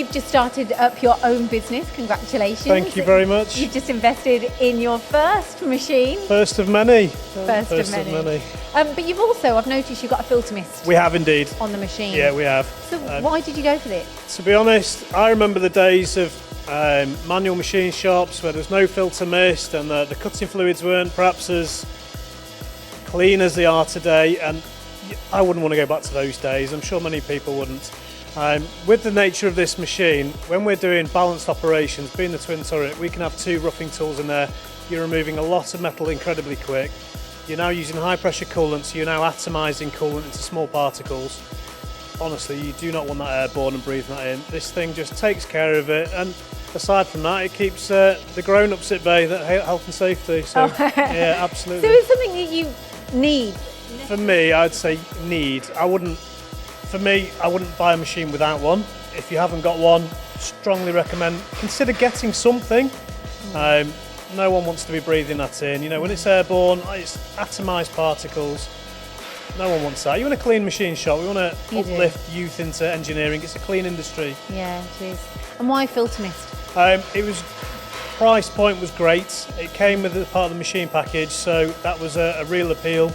you've just started up your own business. Congratulations. Thank you very much. You've just invested in your first machine. First of many. First of many. But you've also, I've noticed you've got a Filtermist. We have indeed. On the machine. Yeah, we have. So why did you go for it? To be honest, I remember the days of manual machine shops where there was no Filtermist and the cutting fluids weren't perhaps as clean as they are today, and I wouldn't want to go back to those days. I'm sure many people wouldn't. With the nature of this machine, when we're doing balanced operations, being the twin turret, we can have 2 roughing tools in there. You're removing a lot of metal incredibly quick. You're now using high pressure coolant, so you're now atomising coolant into small particles. Honestly, you do not want that airborne and breathing that in. This thing just takes care of it, and aside from that, it keeps the grown-ups at bay, that health and safety. So yeah, absolutely. So it's something that you need? For me, I'd say need. I wouldn't buy a machine without one. If you haven't got one, strongly recommend, consider getting something. No one wants to be breathing that in. You know, when it's airborne, it's atomised particles. No one wants that. You want a clean machine shop. We want to uplift youth into engineering. It's a clean industry. Yeah, it is. And why Filtermist? Price point was great. It came with a part of the machine package, so that was a real appeal.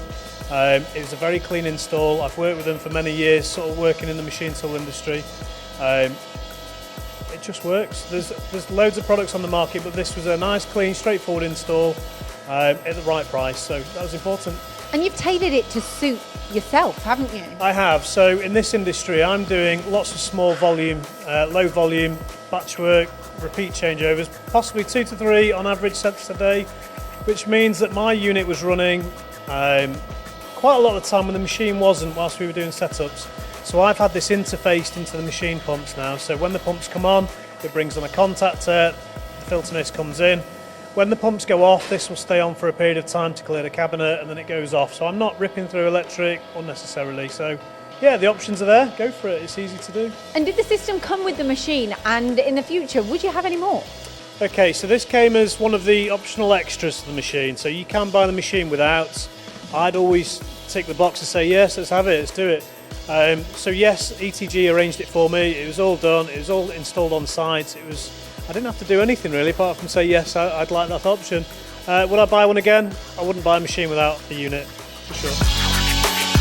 It was a very clean install. I've worked with them for many years, sort of working in the machine tool industry. It just works. There's loads of products on the market, but this was a nice, clean, straightforward install at the right price, so that was important. And you've tailored it to suit yourself, haven't you? I have. So in this industry, I'm doing lots of small volume, low volume, batch work, repeat changeovers, possibly 2 to 3 on average sets a day, which means that my unit was running quite a lot of the time when the machine wasn't, whilst we were doing setups. So I've had this interfaced into the machine pumps now. So when the pumps come on, it brings on a contactor, the Filtermist comes in. When the pumps go off, this will stay on for a period of time to clear the cabinet, and then it goes off. So I'm not ripping through electric unnecessarily. So yeah, the options are there. Go for it. It's easy to do. And did the system come with the machine? And in the future, would you have any more? Okay, so this came as one of the optional extras to the machine. So you can buy the machine without. I'd always tick the box and say, yes, let's have it, let's do it. So yes, ETG arranged it for me. It was all done. It was all installed on site. I didn't have to do anything really, apart from say, yes, I'd like that option. Would I buy one again? I wouldn't buy a machine without the unit, for sure.